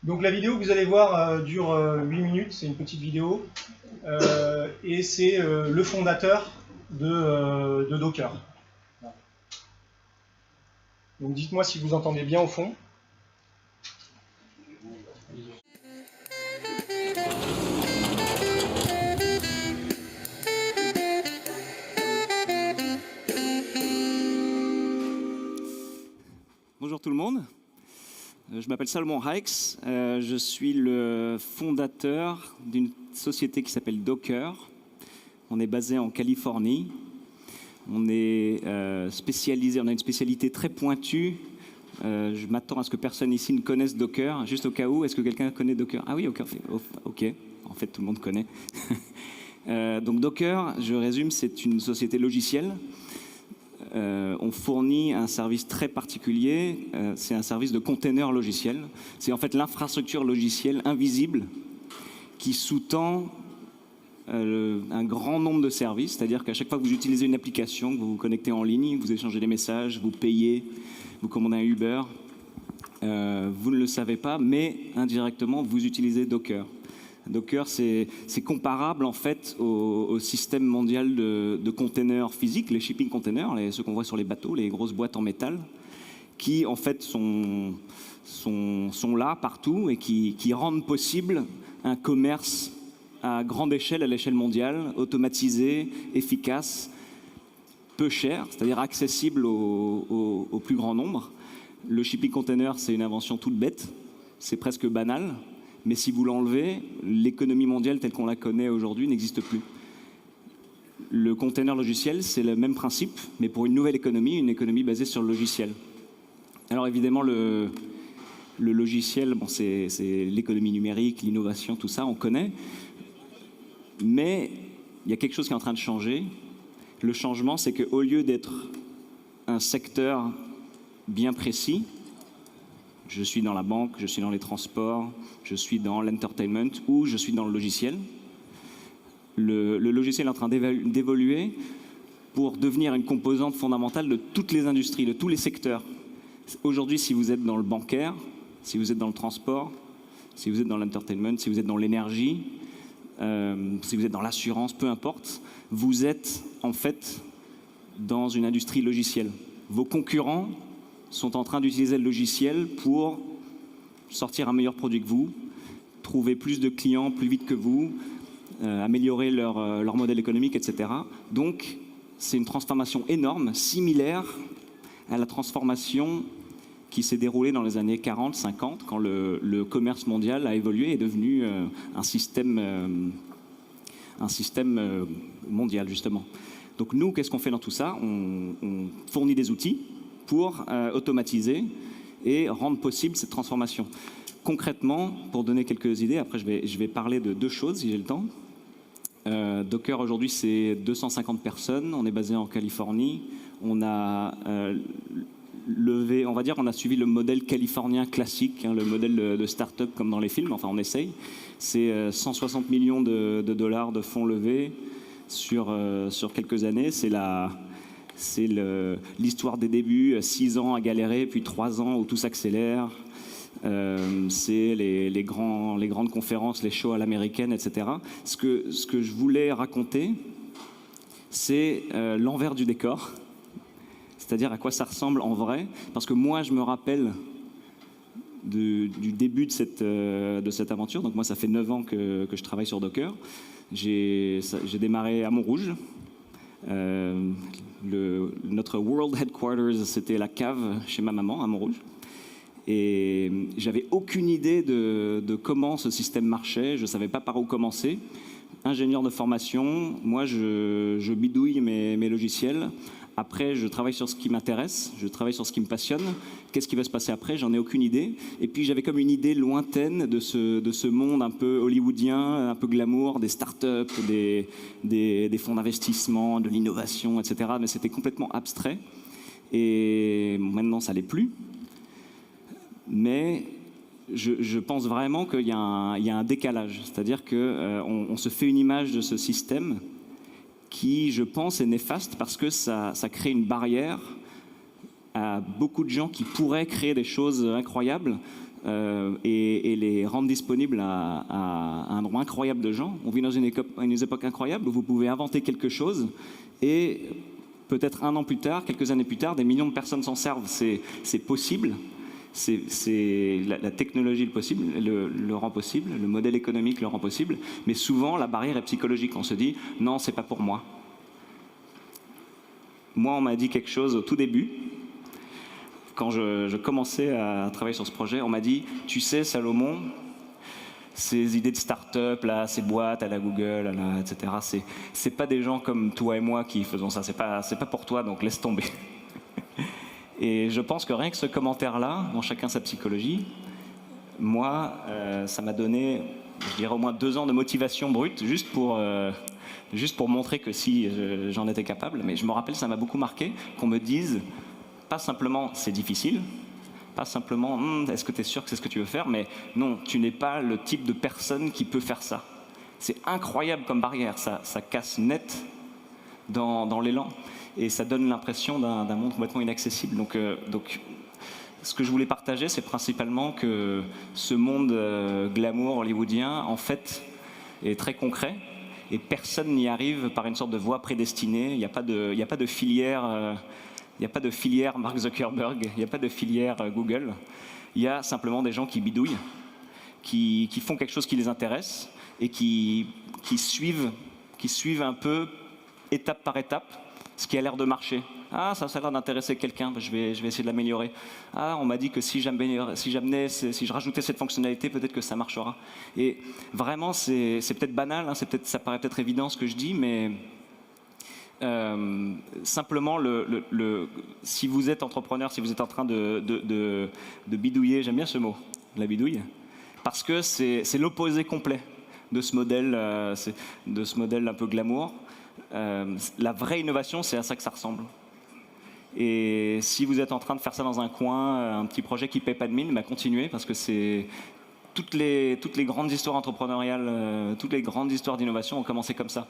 Donc la vidéo que vous allez voir dure 8 minutes, c'est une petite vidéo, et c'est le fondateur de Docker. Donc dites-moi si vous entendez bien au fond. Bonjour tout le monde, je m'appelle Salomon Hykes, je suis le fondateur d'une société qui s'appelle Docker. On est basé en Californie, on est spécialisé, on a une spécialité très pointue. Je m'attends à ce que personne ici ne connaisse Docker, juste au cas où, est-ce que quelqu'un connaît Docker? Ah oui, ok, en fait tout le monde connaît. Donc Docker, je résume, c'est une société logicielle. On fournit un service très particulier, c'est un service de container logiciel. C'est en fait l'infrastructure logicielle invisible qui sous-tend un grand nombre de services, c'est-à-dire qu'à chaque fois que vous utilisez une application, que vous vous connectez en ligne, vous échangez des messages, vous payez, vous commandez un Uber, vous ne le savez pas, mais indirectement, vous utilisez Docker. Docker, c'est comparable en fait au système mondial de containers physiques, les shipping containers, ceux qu'on voit sur les bateaux, les grosses boîtes en métal, qui en fait sont là partout et qui rendent possible un commerce à grande échelle, à l'échelle mondiale, automatisé, efficace, peu cher, c'est-à-dire accessible au plus grand nombre. Le shipping container, c'est une invention toute bête, c'est presque banal. Mais si vous l'enlevez, l'économie mondiale telle qu'on la connaît aujourd'hui n'existe plus. Le container logiciel, c'est le même principe, mais pour une nouvelle économie, une économie basée sur le logiciel. Alors évidemment, le logiciel, bon, c'est l'économie numérique, l'innovation, tout ça, on connaît. Mais il y a quelque chose qui est en train de changer. Le changement, c'est qu'au lieu d'être un secteur bien précis, je suis dans la banque, je suis dans les transports, je suis dans l'entertainment ou je suis dans le logiciel. Le logiciel est en train d'évoluer pour devenir une composante fondamentale de toutes les industries, de tous les secteurs. Aujourd'hui, si vous êtes dans le bancaire, si vous êtes dans le transport, si vous êtes dans l'entertainment, si vous êtes dans l'énergie, si vous êtes dans l'assurance, peu importe, vous êtes en fait dans une industrie logicielle. Vos concurrents sont en train d'utiliser le logiciel pour sortir un meilleur produit que vous, trouver plus de clients plus vite que vous, améliorer leur modèle économique, etc. Donc, c'est une transformation énorme, similaire à la transformation qui s'est déroulée dans les années 40-50, quand le commerce mondial a évolué et est devenu un système mondial, justement. Donc nous, qu'est-ce qu'on fait dans tout ça? On fournit des outils pour automatiser et rendre possible cette transformation. Concrètement, pour donner quelques idées, après je vais parler de deux choses si j'ai le temps. Docker aujourd'hui c'est 250 personnes, on est basé en Californie, on a levé, on va dire on a suivi le modèle californien classique, hein, le modèle de start-up comme dans les films, enfin on essaye. C'est 160 millions de dollars de fonds levés sur quelques années, c'est l'histoire des débuts, 6 ans à galérer, puis 3 ans où tout s'accélère. C'est les grandes conférences, les shows à l'américaine, etc. Ce que je voulais raconter, c'est l'envers du décor, c'est-à-dire à quoi ça ressemble en vrai. Parce que moi, je me rappelle du début de cette aventure. Donc moi, ça fait 9 ans que je travaille sur Docker. J'ai démarré à Montrouge. Notre World Headquarters, c'était la cave chez ma maman à Montrouge. Et j'avais aucune idée de comment ce système marchait. Je ne savais pas par où commencer. Ingénieur de formation, moi je bidouille mes logiciels. Après, je travaille sur ce qui m'intéresse, je travaille sur ce qui me passionne. Qu'est-ce qui va se passer après? J'en ai aucune idée. Et puis j'avais comme une idée lointaine de ce monde un peu hollywoodien, un peu glamour, des startups, des fonds d'investissement, de l'innovation, etc. Mais c'était complètement abstrait. Et maintenant, ça l'est plus. Mais je pense vraiment qu'il y a un décalage. C'est-à-dire qu'on se fait une image de ce système qui, je pense, est néfaste parce que ça crée une barrière à beaucoup de gens qui pourraient créer des choses incroyables et les rendre disponible à un nombre incroyable de gens. On vit dans une époque incroyable où vous pouvez inventer quelque chose et peut-être un an plus tard, quelques années plus tard, des millions de personnes s'en servent. C'est possible. La technologie le rend possible, le modèle économique le rend possible, mais souvent la barrière est psychologique. On se dit « non, c'est pas pour moi ». Moi, on m'a dit quelque chose au tout début. Quand je commençais à travailler sur ce projet, on m'a dit « tu sais, Salomon, ces idées de start-up, là, ces boîtes à la Google, etc., c'est pas des gens comme toi et moi qui faisons ça, c'est pas pour toi, donc laisse tomber ». Et je pense que rien que ce commentaire-là, dans chacun sa psychologie, moi, ça m'a donné, je dirais, au moins 2 ans de motivation brute, juste pour montrer que si j'en étais capable. Mais je me rappelle, ça m'a beaucoup marqué, qu'on me dise, pas simplement c'est difficile, pas simplement est-ce que tu es sûr que c'est ce que tu veux faire, mais non, tu n'es pas le type de personne qui peut faire ça. C'est incroyable comme barrière, ça casse net dans l'élan. Et ça donne l'impression d'un monde complètement inaccessible. Donc, ce que je voulais partager, c'est principalement que ce monde glamour hollywoodien, en fait, est très concret. Et personne n'y arrive par une sorte de voie prédestinée. Il n'y a pas de filière, Mark Zuckerberg, il n'y a pas de filière Google. Il y a simplement des gens qui bidouillent, qui font quelque chose qui les intéresse et qui suivent un peu, étape par étape, ce qui a l'air de marcher. Ah, ça a l'air d'intéresser quelqu'un, je vais essayer de l'améliorer. Ah, on m'a dit que si je rajoutais cette fonctionnalité, peut-être que ça marchera. Et vraiment, c'est peut-être banal, hein, ça paraît peut-être évident ce que je dis, mais simplement, si vous êtes entrepreneur, si vous êtes en train de bidouiller, j'aime bien ce mot, la bidouille, parce que c'est l'opposé complet de ce modèle un peu glamour. La vraie innovation, c'est à ça que ça ressemble. Et si vous êtes en train de faire ça dans un coin, un petit projet qui ne paie pas de mine, bah continuez, parce que c'est toutes les grandes histoires entrepreneuriales, toutes les grandes histoires d'innovation ont commencé comme ça.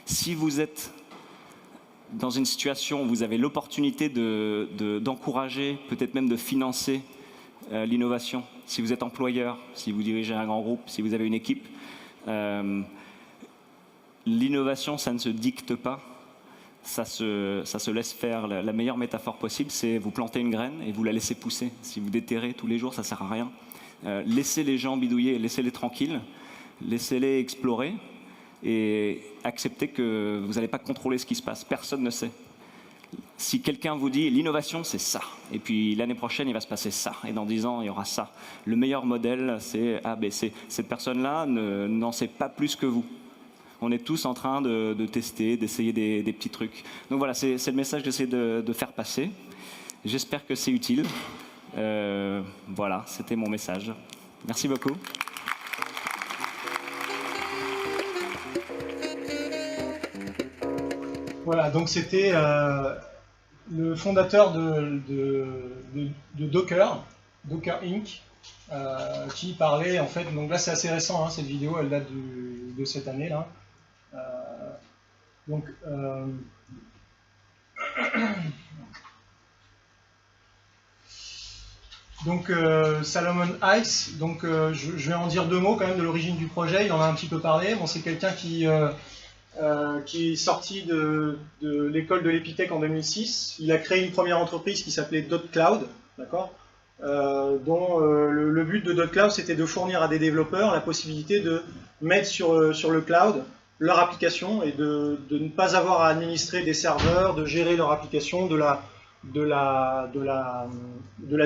Si vous êtes dans une situation où vous avez l'opportunité d'encourager, peut-être même de financer l'innovation, si vous êtes employeur, si vous dirigez un grand groupe, si vous avez une équipe, l'innovation, ça ne se dicte pas, ça se laisse faire. La meilleure métaphore possible, c'est vous plantez une graine et vous la laissez pousser. Si vous déterrez tous les jours, ça ne sert à rien. Laissez les gens bidouiller, laissez-les tranquilles, laissez-les explorer et acceptez que vous n'allez pas contrôler ce qui se passe. Personne ne sait. Si quelqu'un vous dit l'innovation, c'est ça, et puis l'année prochaine, il va se passer ça, et dans 10 ans, il y aura ça. Le meilleur modèle, c'est ABC. Cette personne-là n'en sait pas plus que vous. On est tous en train de tester, d'essayer des petits trucs. Donc voilà, c'est le message que j'essaie de faire passer. J'espère que c'est utile. Voilà, c'était mon message. Merci beaucoup. Voilà, donc c'était le fondateur de Docker Inc., qui parlait en fait, donc là c'est assez récent, hein, cette vidéo, elle date de cette année là. Salomon Hykes, donc je vais en dire 2 mots quand même de l'origine du projet. Il en a un petit peu parlé. Bon, c'est quelqu'un qui est sorti de l'école de l'Epitech en 2006. Il a créé une première entreprise qui s'appelait .cloud, d'accord, dont le but de .cloud, c'était de fournir à des développeurs la possibilité de mettre sur le cloud leur application et de ne pas avoir à administrer des serveurs, de gérer leur application, de la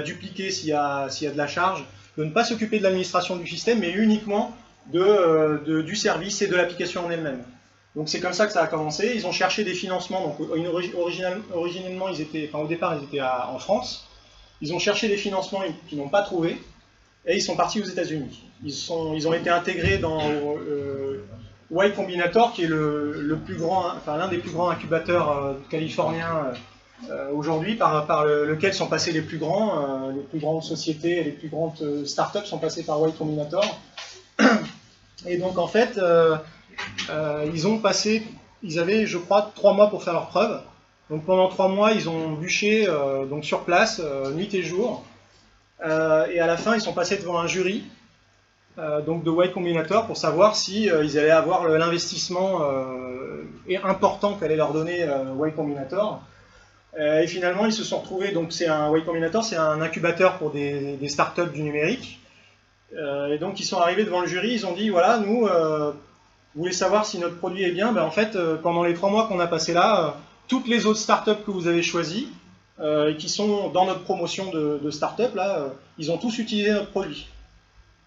dupliquer s'il y a de la charge, de ne pas s'occuper de l'administration du système, mais uniquement du service et de l'application en elle-même. Donc c'est comme ça que ça a commencé. Ils ont cherché des financements. Donc originellement, au départ, ils étaient en France. Ils ont cherché des financements qu'ils n'ont pas trouvé, et ils sont partis aux États-Unis. Ils ont été intégrés dans Y Combinator, qui est l'un des plus grands incubateurs californiens aujourd'hui, par lequel sont passés les plus grandes sociétés, les plus grandes startups sont passées par Y Combinator. Et donc en fait, ils avaient, je crois, 3 mois pour faire leurs preuves. Donc pendant 3 mois, ils ont bûché donc sur place, nuit et jour. Et à la fin, ils sont passés devant un jury donc de Y Combinator, pour savoir si ils allaient avoir l'investissement important qu'allait leur donner Y Combinator. Et finalement, ils se sont retrouvés, donc c'est un Y Combinator, c'est un incubateur pour des startups du numérique. Et donc ils sont arrivés devant le jury, ils ont dit, voilà, nous, vous voulez savoir si notre produit est bien, ben, en fait, pendant les 3 mois qu'on a passé là, toutes les autres startups que vous avez choisies, et qui sont dans notre promotion de startup, là, ils ont tous utilisé notre produit.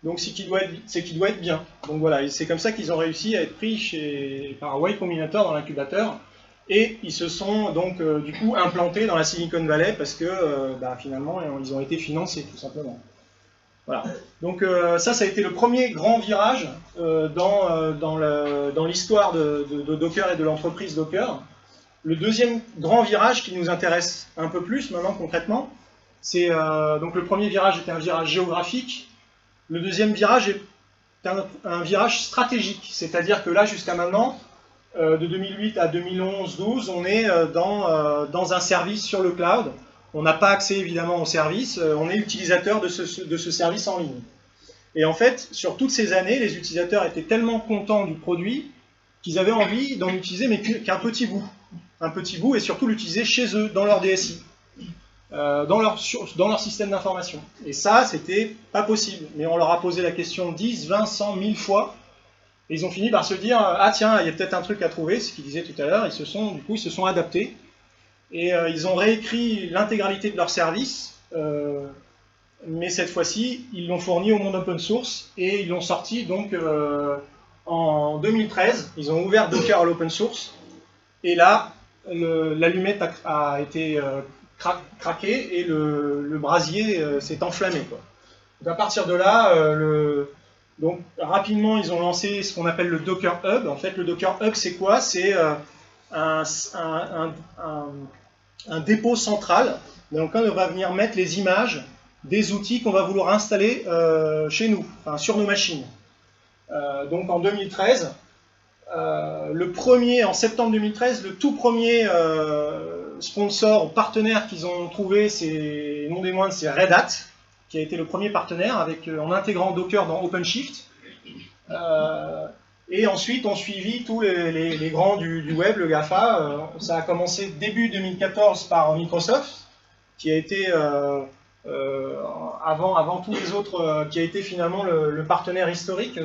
Donc c'est qu'il doit être bien. Donc voilà, c'est comme ça qu'ils ont réussi à être pris par Y Combinator dans l'incubateur. Et ils se sont donc du coup implantés dans la Silicon Valley parce que finalement ils ont été financés tout simplement. Voilà. Donc ça a été le premier grand virage dans l'histoire de Docker et de l'entreprise Docker. Le deuxième grand virage qui nous intéresse un peu plus maintenant concrètement, c'est donc le premier virage était un virage géographique. Le deuxième virage est un virage stratégique, c'est-à-dire que là jusqu'à maintenant, de 2008 à 2011-12, on est dans un service sur le cloud. On n'a pas accès évidemment au service, on est utilisateur de ce service en ligne. Et en fait, sur toutes ces années, les utilisateurs étaient tellement contents du produit qu'ils avaient envie d'en utiliser, mais qu'un petit bout. Un petit bout, et surtout l'utiliser chez eux, dans leur DSI, dans leur système d'information. Et ça, c'était pas possible. Mais on leur a posé la question 10, 20, 100, 1000 fois. Et ils ont fini par se dire, ah tiens, il y a peut-être un truc à trouver, ce qu'ils disaient tout à l'heure, ils se sont adaptés. Et ils ont réécrit l'intégralité de leur service, mais cette fois-ci, ils l'ont fourni au monde open source, et ils l'ont sorti donc en 2013, ils ont ouvert Docker à l'open source, et là, l'allumette a été craquée, et le brasier s'est enflammé, quoi. Donc à partir de là, donc rapidement, ils ont lancé ce qu'on appelle le Docker Hub. En fait, le Docker Hub, c'est quoi? C'est un dépôt central dans lequel on va venir mettre les images des outils qu'on va vouloir installer chez nous, enfin, sur nos machines. Donc en 2013, en septembre 2013, le tout premier sponsor ou partenaire qu'ils ont trouvé, c'est non des moindres, c'est Red Hat, qui a été le premier partenaire en intégrant Docker dans OpenShift. Et ensuite, on suivi tous les grands du web, le GAFA. Ça a commencé début 2014 par Microsoft, qui a été, avant tous les autres, qui a été finalement le partenaire historique.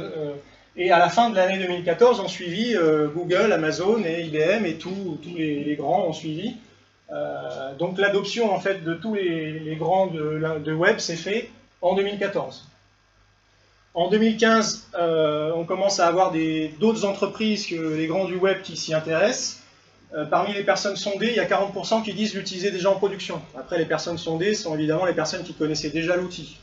Et à la fin de l'année 2014, on suivi Google, Amazon et IBM, et tous les grands ont suivi. Donc l'adoption en fait de tous les grands de web s'est fait en 2014. En 2015, on commence à avoir d'autres entreprises que les grands du web qui s'y intéressent. Parmi les personnes sondées, il y a 40% qui disent l'utiliser déjà en production. Après, les personnes sondées sont évidemment les personnes qui connaissaient déjà l'outil.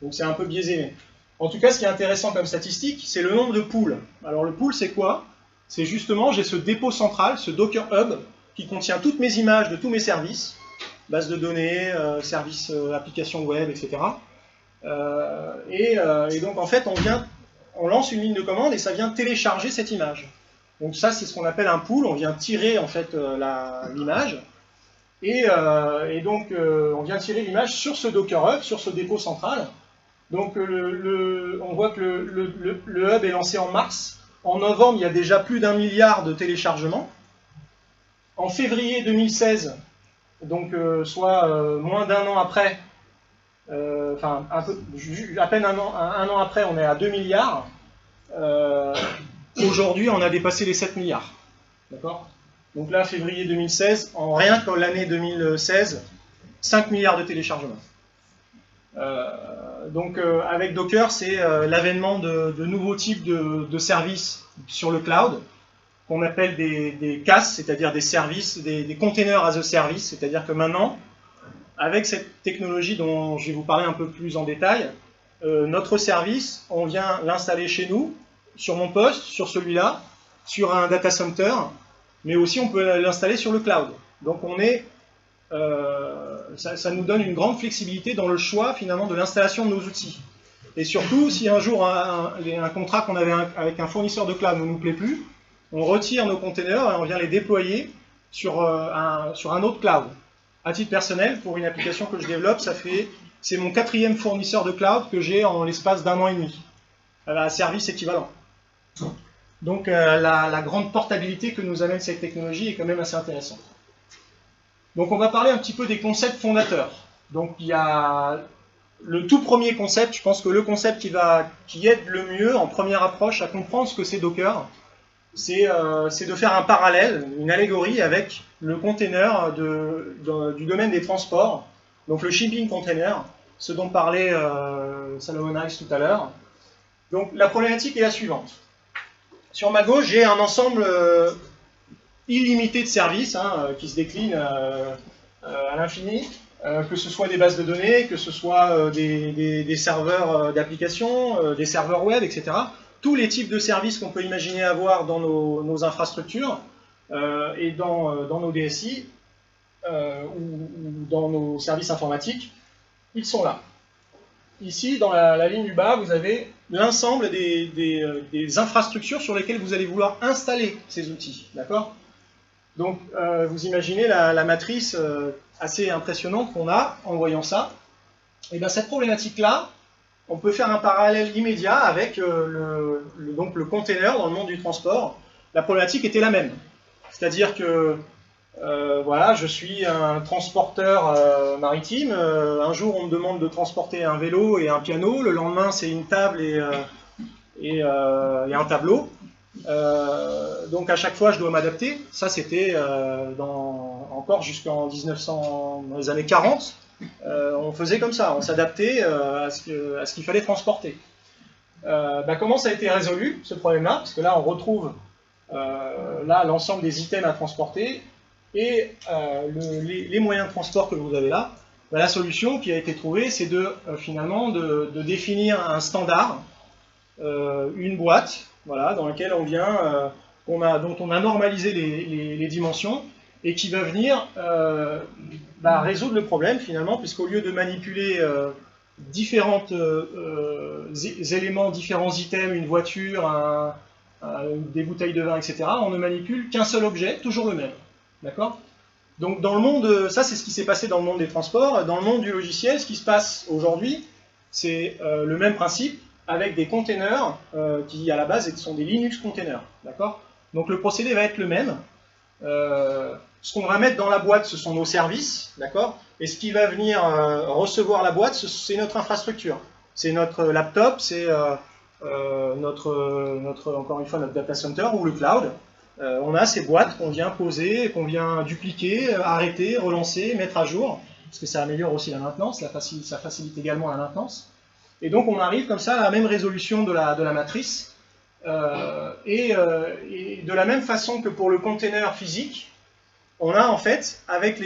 Donc c'est un peu biaisé. En tout cas, ce qui est intéressant comme statistique, c'est le nombre de pools. Alors le pool, c'est quoi? C'est justement, j'ai ce dépôt central, ce Docker Hub, qui contient toutes mes images de tous mes services, base de données, services, applications web, etc. Et donc en fait, on lance une ligne de commande et ça vient télécharger cette image. Donc ça, c'est ce qu'on appelle un pool. On vient tirer en fait l'image et donc on vient tirer l'image sur ce Docker Hub, sur ce dépôt central. Donc on voit que le hub est lancé en mars. En novembre, il y a déjà plus d'1 milliard de téléchargements. En février 2016, donc soit moins d'un an après, enfin à peine un an après, on est à 2 milliards. Aujourd'hui, on a dépassé les 7 milliards. D'accord? Donc là, février 2016, en rien que l'année 2016, 5 milliards de téléchargements. Donc avec Docker, c'est l'avènement de nouveaux types de services sur le cloud, qu'on appelle des CaaS, c'est-à-dire des services, des containers as a service, c'est-à-dire que maintenant, avec cette technologie dont je vais vous parler un peu plus en détail, notre service, on vient l'installer chez nous, sur mon poste, sur celui-là, sur un data center, mais aussi on peut l'installer sur le cloud. Donc ça nous donne une grande flexibilité dans le choix finalement de l'installation de nos outils. Et surtout, si un jour un contrat qu'on avait avec un fournisseur de cloud ne nous plaît plus, on retire nos containers et on vient les déployer sur un autre cloud. À titre personnel, pour une application que je développe, c'est mon 4e fournisseur de cloud que j'ai en l'espace d'1 an et demi. à service équivalent. Donc la grande portabilité que nous amène cette technologie est quand même assez intéressante. Donc on va parler un petit peu des concepts fondateurs. Donc il y a le tout premier concept, je pense que le concept qui aide le mieux en première approche à comprendre ce que c'est Docker, c'est de faire un parallèle, une allégorie avec le container du domaine des transports, donc le shipping container, ce dont parlait Salomon Hykes tout à l'heure. Donc la problématique est la suivante. Sur ma gauche, j'ai un ensemble illimité de services qui se déclinent à l'infini, que ce soit des bases de données, que ce soit des serveurs d'applications, des serveurs web, etc. Tous les types de services qu'on peut imaginer avoir dans nos infrastructures et dans nos DSI ou dans nos services informatiques, ils sont là. Ici, dans la ligne du bas, vous avez l'ensemble des infrastructures sur lesquelles vous allez vouloir installer ces outils. D'accord ? Donc, vous imaginez la matrice assez impressionnante qu'on a en voyant ça. Et bien, cette problématique-là, on peut faire un parallèle immédiat avec donc le container dans le monde du transport. La problématique était la même. C'est-à-dire que voilà, je suis un transporteur maritime. Un jour, on me demande de transporter un vélo et un piano. Le lendemain, c'est une table et un tableau. Donc à chaque fois, je dois m'adapter. Ça, c'était encore jusqu'en 1900, dans les années 40. On faisait comme ça, on s'adaptait à ce qu'il fallait transporter. Comment ça a été résolu, ce problème-là? Parce que là, on retrouve là l'ensemble des items à transporter et les moyens de transport que vous avez là. La solution qui a été trouvée, c'est finalement de définir un standard, une boîte, voilà, dans laquelle on vient, dont on a normalisé les dimensions et qui va venir résoudre le problème finalement, puisqu'au lieu de manipuler différents éléments, différents items, une voiture, des bouteilles de vin, etc., on ne manipule qu'un seul objet, toujours le même. D'accord ? Donc dans le monde, ça c'est ce qui s'est passé dans le monde des transports. Dans le monde du logiciel, ce qui se passe aujourd'hui, c'est le même principe avec des containers qui à la base sont des Linux containers. D'accord ? Donc le procédé va être le même. Ce qu'on va mettre dans la boîte, ce sont nos services, d'accord ? Et ce qui va venir recevoir la boîte, c'est notre infrastructure. C'est notre laptop, c'est encore une fois, notre data center ou le cloud. On a ces boîtes qu'on vient poser, qu'on vient dupliquer, arrêter, relancer, mettre à jour, parce que ça améliore aussi la maintenance, ça facilite également la maintenance. Et donc on arrive comme ça à la même résolution de la matrice. Et de la même façon que pour le container physique, on a en fait, avec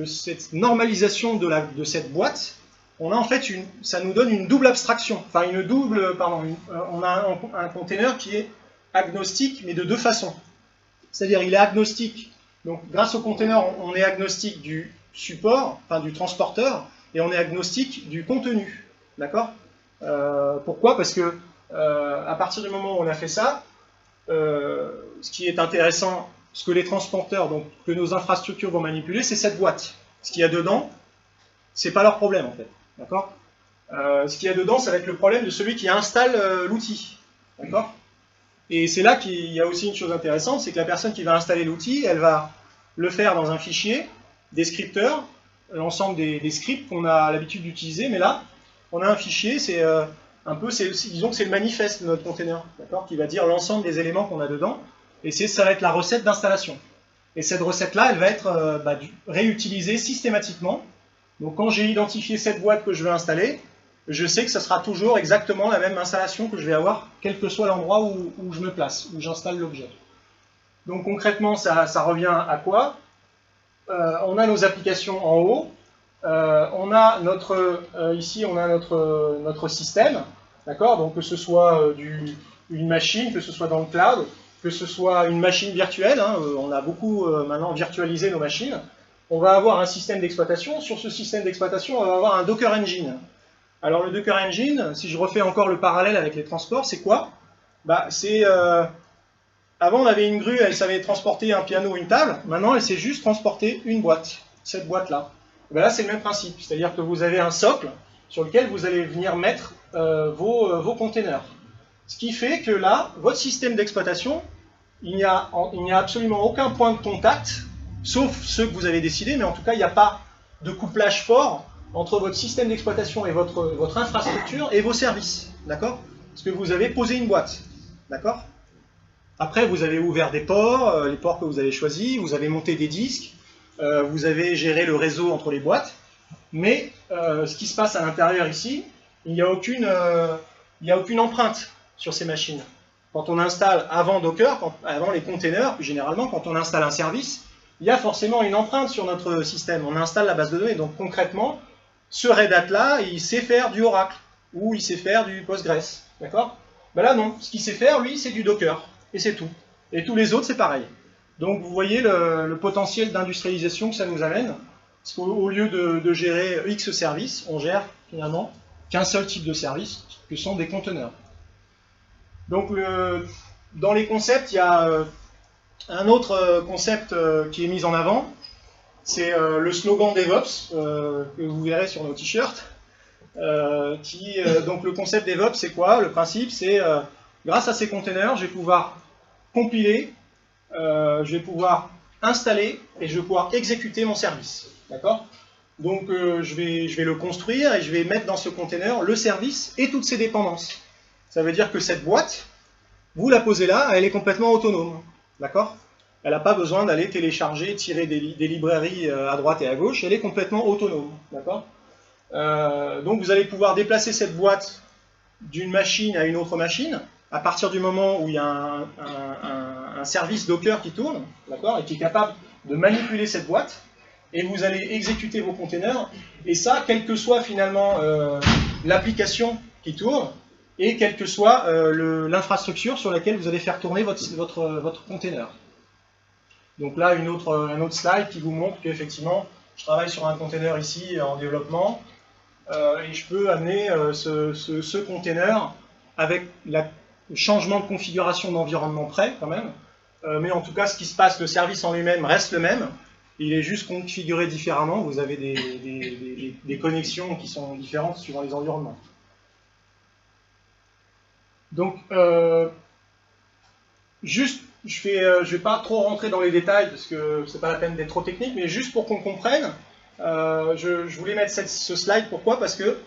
cette normalisation de cette boîte, on a en fait ça nous donne une double abstraction, enfin on a un container qui est agnostique, mais de deux façons. C'est-à-dire il est agnostique, donc grâce au container, on est agnostique du support, enfin du transporteur, et on est agnostique du contenu. D'accord ? Pourquoi ? Parce que à partir du moment où on a fait ça, ce qui est intéressant, ce que les transporteurs, donc que nos infrastructures vont manipuler, c'est cette boîte. Ce qu'il y a dedans, c'est pas leur problème en fait. D'accord ? Ce qu'il y a dedans, ça va être le problème de celui qui installe l'outil. D'accord ? Et c'est là qu'il y a aussi une chose intéressante, c'est que la personne qui va installer l'outil, elle va le faire dans un fichier descripteur, l'ensemble des scripts qu'on a l'habitude d'utiliser, mais là, on a un fichier, disons que c'est le manifeste de notre container, d'accord, qui va dire l'ensemble des éléments qu'on a dedans, et ça va être la recette d'installation. Et cette recette-là, elle va être réutilisée systématiquement. Donc quand j'ai identifié cette boîte que je veux installer, je sais que ce sera toujours exactement la même installation que je vais avoir, quel que soit l'endroit où je me place, où j'installe l'objet. Donc concrètement, ça revient à quoi ? On a nos applications en haut, ici on a notre système, d'accord ? Donc que ce soit une machine, que ce soit dans le cloud, que ce soit une machine virtuelle, on a beaucoup maintenant virtualisé nos machines. On va avoir un système d'exploitation. Sur ce système d'exploitation, on va avoir un Docker Engine. Alors le Docker Engine, si je refais encore le parallèle avec les transports, c'est quoi ? Avant on avait une grue, elle savait transporter un piano ou une table, maintenant elle sait juste transporter une boîte, cette boîte-là. Là c'est le même principe, c'est-à-dire que vous avez un socle sur lequel vous allez venir mettre vos containers. Ce qui fait que là, votre système d'exploitation, il n'y a absolument aucun point de contact, sauf ceux que vous avez décidés, mais en tout cas, il n'y a pas de couplage fort entre votre système d'exploitation et votre infrastructure et vos services, d'accord? Parce que vous avez posé une boîte, d'accord? Après, vous avez ouvert des ports, les ports que vous avez choisis, vous avez monté des disques, vous avez géré le réseau entre les boîtes, mais ce qui se passe à l'intérieur ici, il n'y a aucune empreinte sur ces machines. Quand on installe avant Docker, avant les containers, plus généralement, quand on installe un service, il y a forcément une empreinte sur notre système. On installe la base de données, donc concrètement, ce Red Hat-là, il sait faire du Oracle, ou il sait faire du Postgres, d'accord? Ben là, non. Ce qu'il sait faire, lui, c'est du Docker, et c'est tout. Et tous les autres, c'est pareil. Donc, vous voyez le potentiel d'industrialisation que ça nous amène, parce qu'au lieu de gérer X services, on gère, finalement, qu'un seul type de service, que sont des conteneurs. Donc, dans les concepts, il y a un autre concept qui est mis en avant, c'est le slogan DevOps, que vous verrez sur nos t-shirts. Donc le concept DevOps, c'est quoi? Le principe, c'est grâce à ces containers, je vais pouvoir compiler, je vais pouvoir installer et je vais pouvoir exécuter mon service. D'accord? Donc je vais le construire et je vais mettre dans ce container le service et toutes ses dépendances. Ça veut dire que cette boîte, vous la posez là, elle est complètement autonome. D'accord? Elle n'a pas besoin d'aller télécharger, tirer des librairies à droite et à gauche, elle est complètement autonome. D'accord? Donc vous allez pouvoir déplacer cette boîte d'une machine à une autre machine, à partir du moment où il y a un service Docker qui tourne, d'accord, et qui est capable de manipuler cette boîte, et vous allez exécuter vos containers, et ça, quelle que soit finalement l'application qui tourne, et quelle que soit l'infrastructure sur laquelle vous allez faire tourner votre container. Donc là, un autre slide qui vous montre qu'effectivement, je travaille sur un container ici en développement, et je peux amener ce container avec le changement de configuration d'environnement près quand même, mais en tout cas, ce qui se passe, le service en lui-même reste le même, il est juste configuré différemment, vous avez des connexions qui sont différentes suivant les environnements. Donc, juste, je vais pas trop rentrer dans les détails parce que c'est pas la peine d'être trop technique, mais juste pour qu'on comprenne, je voulais mettre ce slide. Pourquoi? Parce que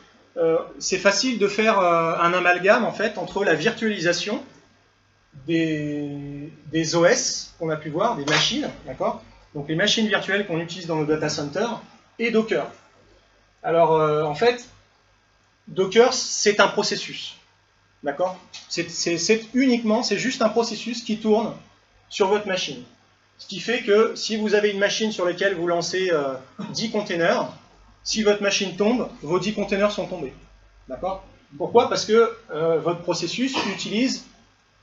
c'est facile de faire un amalgame en fait entre la virtualisation des OS qu'on a pu voir, des machines, d'accord? Donc les machines virtuelles qu'on utilise dans nos data centers et Docker. Alors en fait, Docker c'est un processus. D'accord? C'est juste un processus qui tourne sur votre machine. Ce qui fait que si vous avez une machine sur laquelle vous lancez 10 containers, si votre machine tombe, vos 10 containers sont tombés. D'accord? Pourquoi? Parce que votre processus utilise,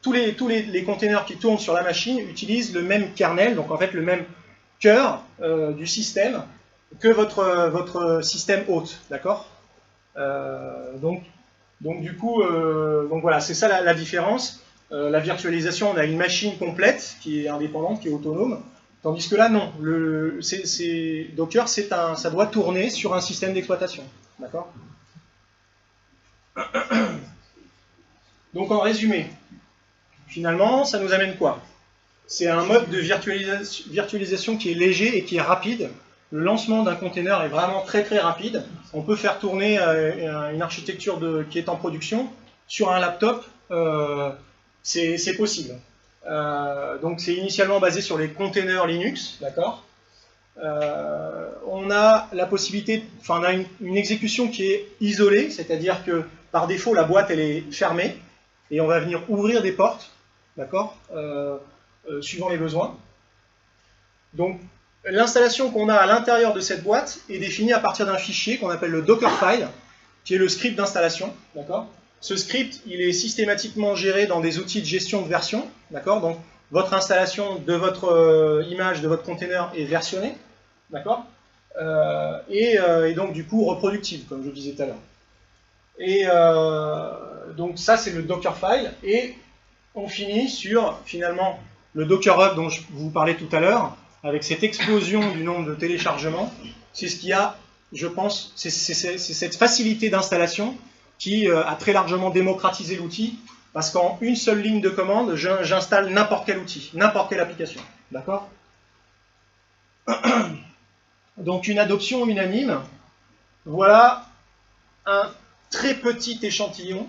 tous les containers qui tournent sur la machine utilisent le même kernel, donc en fait le même cœur du système que votre système hôte. D'accord? Donc du coup, voilà, c'est ça la différence. La virtualisation, on a une machine complète qui est indépendante, qui est autonome, tandis que là, non. Docker, ça doit tourner sur un système d'exploitation. D'accord? Donc en résumé, finalement, ça nous amène quoi? C'est un mode de virtualisation qui est léger et qui est rapide. Le lancement d'un container est vraiment très très rapide. On peut faire tourner une architecture qui est en production sur un laptop, c'est possible. Donc c'est initialement basé sur les containers Linux, d'accord. On a la possibilité, enfin on a une exécution qui est isolée, c'est-à-dire que par défaut la boîte elle est fermée et on va venir ouvrir des portes, d'accord, suivant les besoins. Donc l'installation qu'on a à l'intérieur de cette boîte est définie à partir d'un fichier qu'on appelle le Dockerfile, qui est le script d'installation, d'accord. Ce script, il est systématiquement géré dans des outils de gestion de version, d'accord. Donc votre installation de votre image, de votre container est versionnée, d'accord, et donc du coup reproductive, comme je disais tout à l'heure. Et donc ça c'est le Dockerfile, et on finit sur finalement le Docker Hub dont je vous parlais tout à l'heure, avec cette explosion du nombre de téléchargements. C'est ce qui a, je pense, c'est cette facilité d'installation qui a très largement démocratisé l'outil Parce qu'en une seule ligne de commande, j'installe n'importe quel outil, n'importe quelle application. D'accord? Donc une adoption unanime. Voilà un très petit échantillon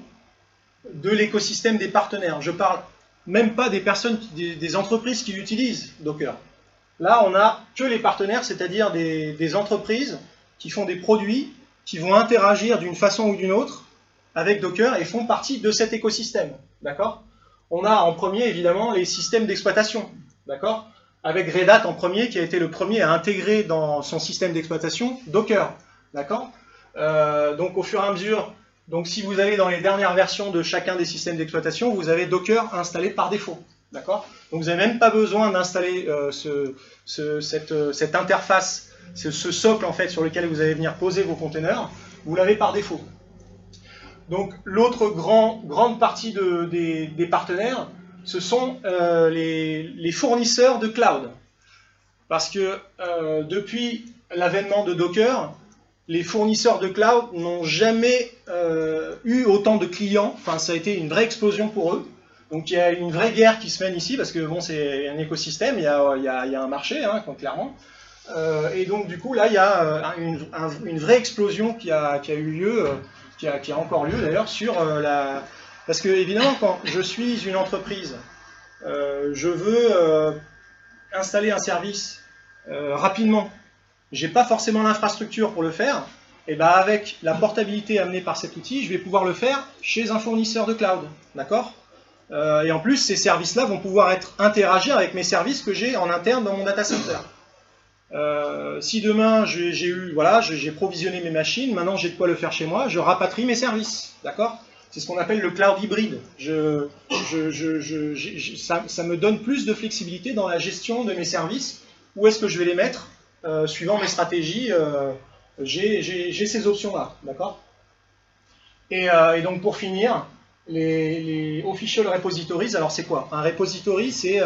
de l'écosystème des partenaires. Je parle même pas des personnes, des entreprises qui utilisent Docker. Là, on n'a que les partenaires, c'est-à-dire des entreprises qui font des produits, qui vont interagir d'une façon ou d'une autre avec Docker et font partie de cet écosystème. D'accord? On a en premier, évidemment, les systèmes d'exploitation. D'accord? Avec Red Hat en premier, qui a été le premier à intégrer dans son système d'exploitation Docker. D'accord? Donc, au fur et à mesure, donc si vous allez dans les dernières versions de chacun des systèmes d'exploitation, vous avez Docker installé par défaut. D'accord? Donc, vous n'avez même pas besoin d'installer cette interface, ce socle en fait sur lequel vous allez venir poser vos containers. Vous l'avez par défaut. Donc, l'autre grande partie des partenaires, ce sont les fournisseurs de cloud. Parce que depuis l'avènement de Docker, les fournisseurs de cloud n'ont jamais eu autant de clients. Enfin, ça a été une vraie explosion pour eux. Donc, il y a une vraie guerre qui se mène ici, parce que bon, c'est un écosystème, il y a un marché, hein, clairement. Et donc, du coup, là, il y a une vraie explosion qui a eu lieu, qui a encore lieu d'ailleurs, sur la... Parce que, évidemment, quand je suis une entreprise, je veux installer un service rapidement, j'ai pas forcément l'infrastructure pour le faire, et ben avec la portabilité amenée par cet outil, je vais pouvoir le faire chez un fournisseur de cloud, d'accord? Et en plus, ces services-là vont pouvoir interagir avec mes services que j'ai en interne dans mon data center. Si demain j'ai provisionné mes machines, maintenant j'ai de quoi le faire chez moi, je rapatrie mes services, d'accord? C'est ce qu'on appelle le cloud hybride. Ça me donne plus de flexibilité dans la gestion de mes services. Où est-ce que je vais les mettre suivant mes stratégies, j'ai ces options-là, d'accord? Et donc pour finir, les official repositories, alors c'est quoi? Un repository, c'est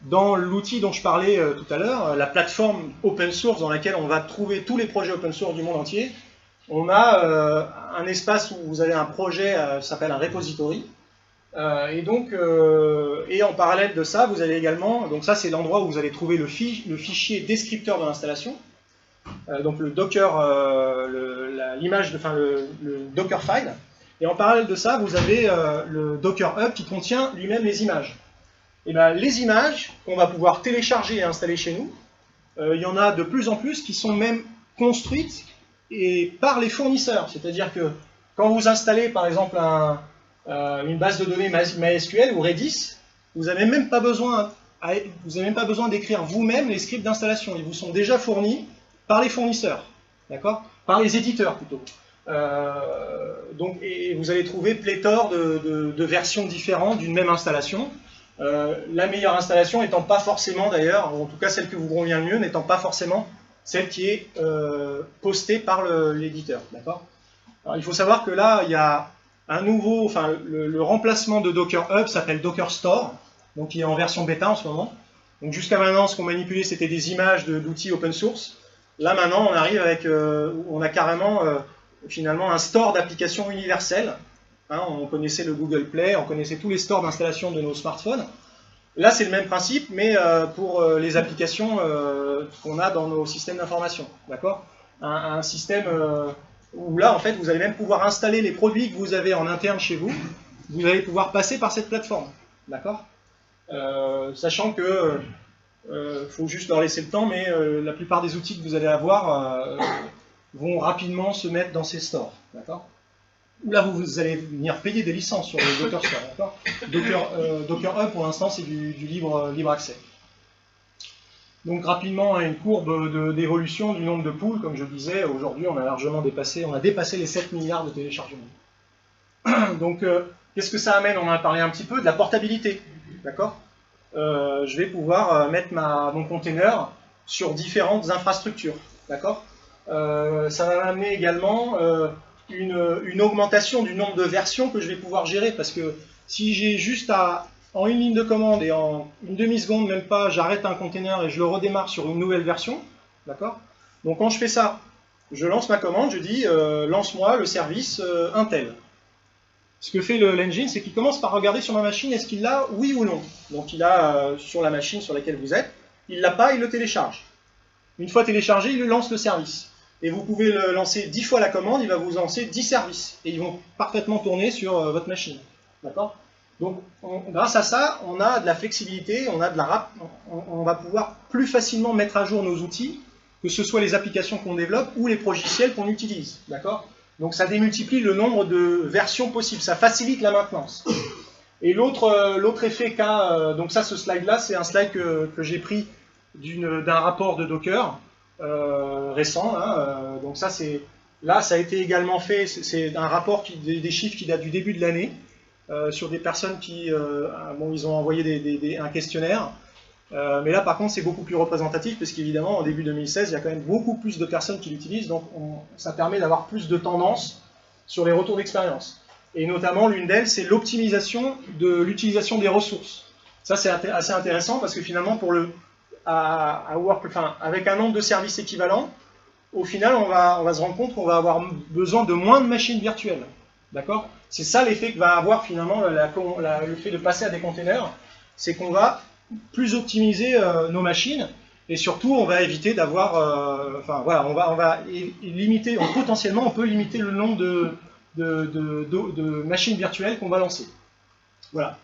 dans l'outil dont je parlais tout à l'heure, la plateforme open source dans laquelle on va trouver tous les projets open source du monde entier. On a un espace où vous avez un projet, ça s'appelle un repository. Et en parallèle de ça, vous allez également, donc ça c'est l'endroit où vous allez trouver le fichier descripteur de l'installation, donc le Docker, le Dockerfile. Et en parallèle de ça, vous avez le Docker Hub qui contient lui-même les images. Et bien, les images qu'on va pouvoir télécharger et installer chez nous, il y en a de plus en plus qui sont même construites par les fournisseurs. C'est-à-dire que quand vous installez par exemple une base de données MySQL ou Redis, vous n'avez même pas besoin d'écrire vous-même les scripts d'installation. Ils vous sont déjà fournis par les fournisseurs, d'accord? Par les éditeurs plutôt. Et vous allez trouver pléthore de versions différentes d'une même installation. La meilleure installation étant pas forcément d'ailleurs, ou en tout cas celle que vous convient le mieux, n'étant pas forcément celle qui est postée par l'éditeur, d'accord? Alors il faut savoir que là, il y a un nouveau, enfin le remplacement de Docker Hub s'appelle Docker Store, donc il est en version bêta en ce moment. Donc jusqu'à maintenant, ce qu'on manipulait, c'était des images d'outils open source. Là maintenant, on arrive avec, on a carrément finalement un store d'applications universelles. Hein, on connaissait le Google Play, on connaissait tous les stores d'installation de nos smartphones. Là, c'est le même principe, mais pour les applications qu'on a dans nos systèmes d'information. D'accord? Un système où là, en fait, vous allez même pouvoir installer les produits que vous avez en interne chez vous. Vous allez pouvoir passer par cette plateforme. D'accord? Sachant que faut juste leur laisser le temps, mais la plupart des outils que vous allez avoir vont rapidement se mettre dans ces stores. D'accord? Là, vous allez venir payer des licences sur le Docker Store. D'accord? Docker Hub, pour l'instant, c'est du libre accès. Donc rapidement, une courbe d'évolution du nombre de pools, comme je disais, aujourd'hui on a largement dépassé les 7 milliards de téléchargements. Donc qu'est-ce que ça amène? On en a parlé un petit peu, de la portabilité. D'accord? Je vais pouvoir mettre mon container sur différentes infrastructures. D'accord? Ça va m'amener également une augmentation du nombre de versions que je vais pouvoir gérer, parce que si j'ai juste en une ligne de commande et en une demi-seconde, même pas, j'arrête un container et je le redémarre sur une nouvelle version, d'accord? Donc quand je fais ça, je lance ma commande, je dis lance-moi le service Intel. Ce que fait l'engine, c'est qu'il commence par regarder sur ma machine, est-ce qu'il l'a, oui ou non. Donc il a sur la machine sur laquelle vous êtes, il l'a pas, il le télécharge. Une fois téléchargé, il lance le service. Et vous pouvez le lancer 10 fois la commande, il va vous lancer 10 services. Et ils vont parfaitement tourner sur votre machine. D'accord ? Donc, grâce à ça, on a de la flexibilité, on va pouvoir plus facilement mettre à jour nos outils, que ce soit les applications qu'on développe ou les logiciels qu'on utilise. D'accord ? Donc, ça démultiplie le nombre de versions possibles, ça facilite la maintenance. Et l'autre effet qu'a, donc ça, ce slide-là, c'est un slide que j'ai pris d'un rapport de Docker récent. Hein, donc ça, ça a été également fait, c'est un rapport, des chiffres qui datent du début de l'année, sur des personnes qui, ils ont envoyé un questionnaire, mais là par contre c'est beaucoup plus représentatif, parce qu'évidemment en début 2016 il y a quand même beaucoup plus de personnes qui l'utilisent, donc ça permet d'avoir plus de tendances sur les retours d'expérience. Et notamment l'une d'elles, c'est l'optimisation de l'utilisation des ressources. Ça c'est assez intéressant, parce que finalement avec un nombre de services équivalent, au final on va se rendre compte qu'on va avoir besoin de moins de machines virtuelles. D'accord ? C'est ça l'effet que va avoir finalement le fait de passer à des containers, c'est qu'on va plus optimiser nos machines, et surtout on va éviter d'avoir, on va limiter, potentiellement on peut limiter le nombre de machines virtuelles qu'on va lancer. Voilà.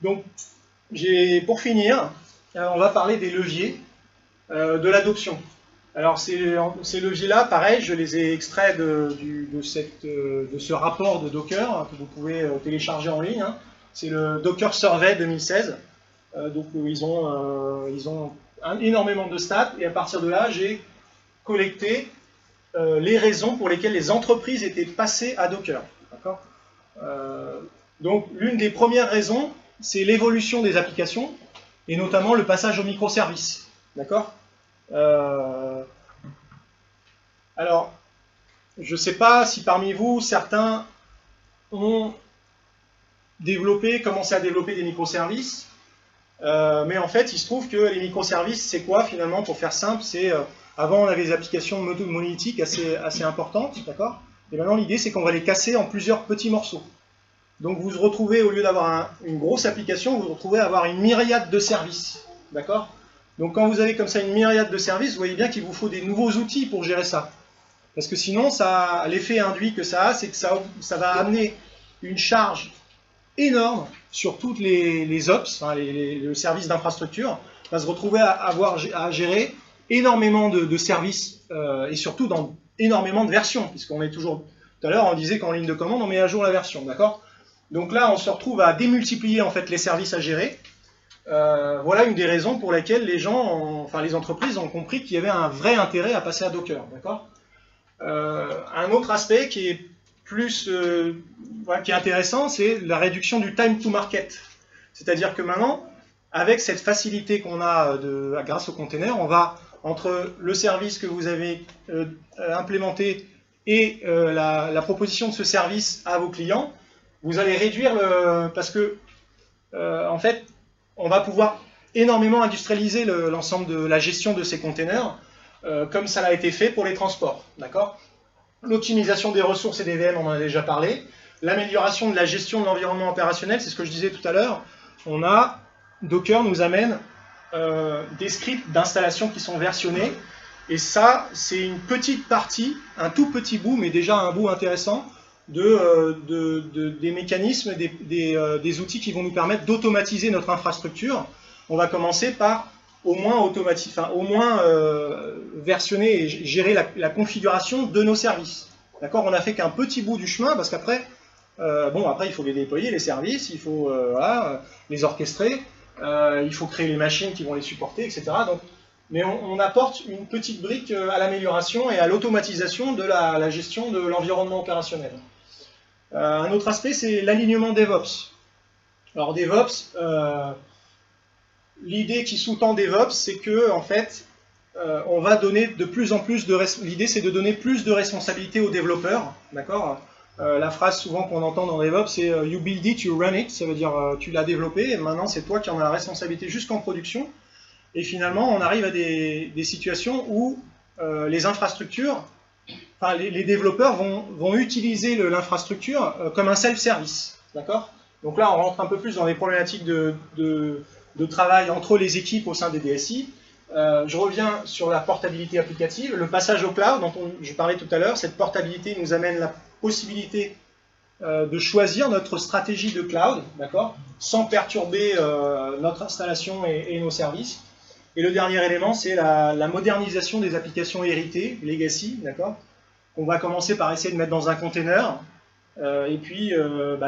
Donc, pour finir, on va parler des leviers de l'adoption. Alors ces leviers-là, pareil, je les ai extraits de ce rapport de Docker que vous pouvez télécharger en ligne. Hein. C'est le Docker Survey 2016. Donc ils ont énormément de stats, et à partir de là, j'ai collecté les raisons pour lesquelles les entreprises étaient passées à Docker. D'accord ? Donc l'une des premières raisons, c'est l'évolution des applications, et notamment le passage aux microservices. D'accord ? Alors, je ne sais pas si parmi vous, certains ont commencé à développer des microservices, mais en fait, il se trouve que les microservices, c'est quoi finalement, pour faire simple? Avant, on avait des applications monolithiques assez importantes, d'accord? Et maintenant, l'idée, c'est qu'on va les casser en plusieurs petits morceaux. Donc, vous vous retrouvez, au lieu d'avoir une grosse application, vous vous retrouvez à avoir une myriade de services, d'accord? Donc quand vous avez comme ça une myriade de services, vous voyez bien qu'il vous faut des nouveaux outils pour gérer ça. Parce que sinon, l'effet induit que ça a, c'est que ça va amener une charge énorme sur toutes les ops, le service d'infrastructure, va se retrouver à gérer énormément de services, et surtout dans énormément de versions, puisqu'on est toujours... Tout à l'heure, on disait qu'en ligne de commande, on met à jour la version, d'accord? Donc là, on se retrouve à démultiplier en fait les services à gérer. Voilà une des raisons pour lesquelles les entreprises ont compris qu'il y avait un vrai intérêt à passer à Docker. D'accord ? Un autre aspect qui est qui est intéressant, c'est la réduction du time to market. C'est-à-dire que maintenant, avec cette facilité qu'on a grâce au container, on va, entre le service que vous avez implémenté et la proposition de ce service à vos clients, vous allez réduire parce que en fait, on va pouvoir énormément industrialiser l'ensemble de la gestion de ces containers, comme ça l'a été fait pour les transports. D'accord ? L'optimisation des ressources et des VM, on en a déjà parlé. L'amélioration de la gestion de l'environnement opérationnel, c'est ce que je disais tout à l'heure. Docker nous amène des scripts d'installation qui sont versionnés. Et ça, c'est une petite partie, un tout petit bout, mais déjà un bout intéressant, des mécanismes, des outils qui vont nous permettre d'automatiser notre infrastructure. On va commencer par au moins versionner et gérer la configuration de nos services. D'accord ? On n'a fait qu'un petit bout du chemin, parce qu'après, après il faut les déployer, les services, il faut les orchestrer, il faut créer les machines qui vont les supporter, etc. Mais on apporte une petite brique à l'amélioration et à l'automatisation de la gestion de l'environnement opérationnel. Un autre aspect, c'est l'alignement DevOps. Alors DevOps, l'idée qui sous-tend DevOps, c'est que en fait, on va donner de plus en plus l'idée, c'est de donner plus de responsabilités aux développeurs, d'accord ? La phrase souvent qu'on entend dans DevOps, c'est you build it, you run it. Ça veut dire tu l'as développé et maintenant c'est toi qui en as la responsabilité jusqu'en production. Et finalement, on arrive à des situations où les infrastructures enfin, les développeurs vont utiliser l'infrastructure comme un self-service, d'accord? Donc là, on rentre un peu plus dans les problématiques de travail entre les équipes au sein des DSI. Je reviens sur la portabilité applicative. Le passage au cloud dont je parlais tout à l'heure, cette portabilité nous amène la possibilité de choisir notre stratégie de cloud, d'accord, sans perturber notre installation et nos services. Et le dernier élément, c'est la modernisation des applications héritées, legacy, d'accord, qu'on va commencer par essayer de mettre dans un container. Et puis,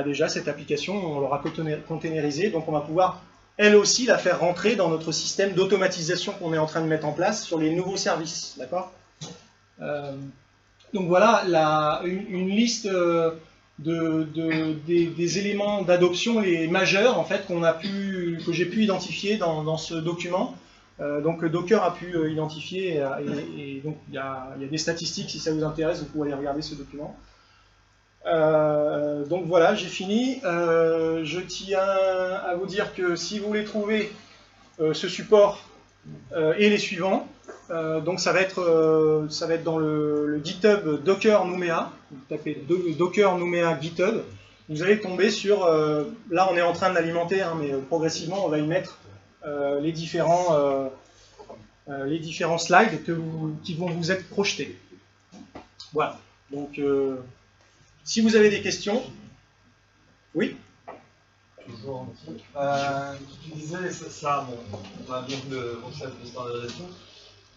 déjà, cette application, on l'aura containerisée, donc on va pouvoir, elle aussi, la faire rentrer dans notre système d'automatisation qu'on est en train de mettre en place sur les nouveaux services, d'accord. Donc voilà, une liste des éléments d'adoption les majeurs, en fait, que j'ai pu identifier dans ce document. Donc Docker a pu identifier, et donc il y a des statistiques, si ça vous intéresse, vous pouvez aller regarder ce document. Donc voilà, j'ai fini. Je tiens à vous dire que si vous voulez trouver ce support et les suivants, donc ça va être dans le GitHub Docker Nouméa. Vous tapez Docker Nouméa GitHub. Vous allez tomber sur, là on est en train de l'alimenter, hein, mais progressivement on va y mettre les différents slides qui vont vous être projetés. Voilà. Donc si vous avez des questions, oui. Toujours. Tu disais ça, bon, on a donc le concept de standardisation.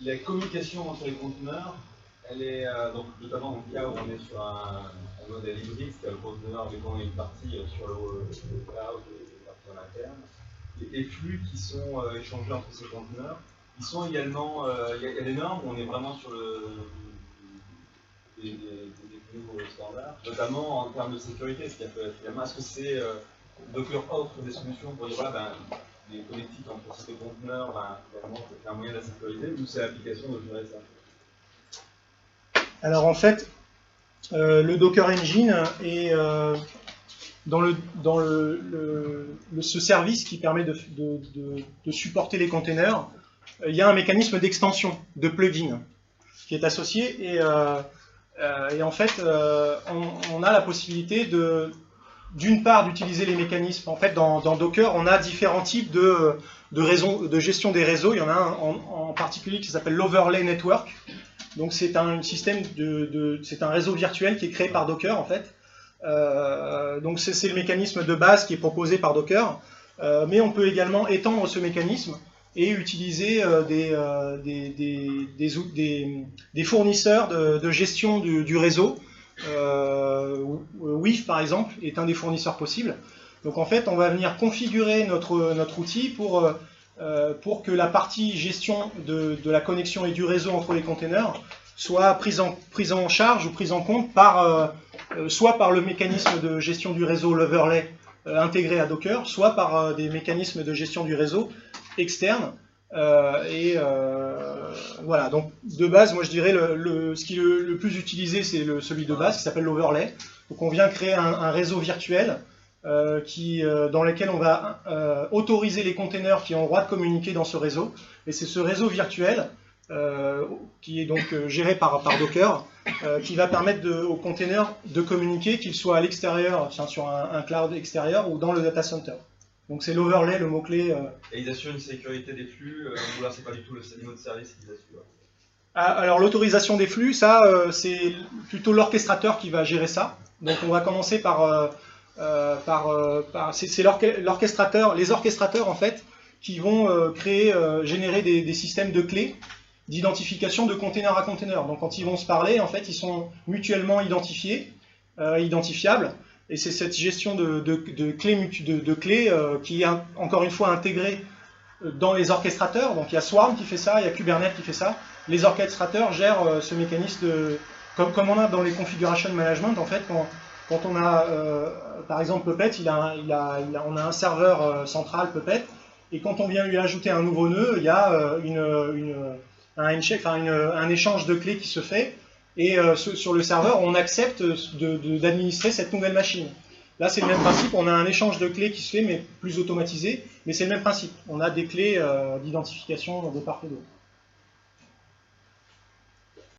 La communication entre les conteneurs, elle est donc notamment dans le cas où on est sur un modèle hybride, c'est-à-dire le conteneur avec une partie sur le cloud et une partie en interne. Les flux qui sont échangés entre ces conteneurs, ils sont également, il y a des normes où on est vraiment sur des nouveaux standards, notamment en termes de sécurité, est-ce que c'est Docker offre des solutions pour dire voilà, les connectiques entre ces conteneurs, également, c'est un moyen de la sécurité, ou c'est l'application de gérer ça? Alors en fait, le Docker Engine est dans ce service qui permet de supporter les containers. Il y a un mécanisme d'extension, de plugin, qui est associé, et en fait, on a la possibilité d'une part d'utiliser les mécanismes. En fait, dans Docker, on a différents types de gestion des réseaux. Il y en a un en particulier qui s'appelle l'Overlay Network. Donc c'est un système c'est un réseau virtuel qui est créé par Docker en fait. Donc c'est le mécanisme de base qui est proposé par Docker. Mais on peut également étendre ce mécanisme et utiliser des fournisseurs de gestion du réseau. WIF par exemple est un des fournisseurs possibles. Donc en fait on va venir configurer notre outil pour que la partie gestion de la connexion et du réseau entre les containers soit prise en charge ou prise en compte soit par le mécanisme de gestion du réseau l'overlay intégré à Docker, soit par des mécanismes de gestion du réseau externes. Voilà, donc de base, moi je dirais ce qui est le plus utilisé, c'est celui de base qui s'appelle l'overlay. Donc on vient créer un réseau virtuel dans lequel on va autoriser les containers qui ont le droit de communiquer dans ce réseau. Et c'est ce réseau virtuel qui est donc géré par Docker qui va permettre aux containers de communiquer, qu'ils soient à l'extérieur, sur un cloud extérieur ou dans le data center. Donc c'est l'overlay, le mot-clé. Et ils assurent une sécurité des flux, ou là c'est pas du tout le niveau de service qu'ils assurent? Alors l'autorisation des flux, ça c'est plutôt l'orchestrateur qui va gérer ça. Donc on va commencer c'est l'orchestrateur, les orchestrateurs en fait, qui vont générer des systèmes de clés d'identification de container à container. Donc quand ils vont se parler, en fait, ils sont mutuellement identifiables. Et c'est cette gestion de clés qui est encore une fois intégrée dans les orchestrateurs. Donc il y a Swarm qui fait ça, il y a Kubernetes qui fait ça. Les orchestrateurs gèrent ce mécanisme comme on a dans les configuration management. En fait, quand on a par exemple Puppet, on a un serveur central Puppet, et quand on vient lui ajouter un nouveau nœud, il y a un échange de clés qui se fait. Et sur le serveur, on accepte d'administrer cette nouvelle machine. Là, c'est le même principe, on a un échange de clés qui se fait, mais plus automatisé, mais c'est le même principe. On a des clés d'identification de part et d'autre.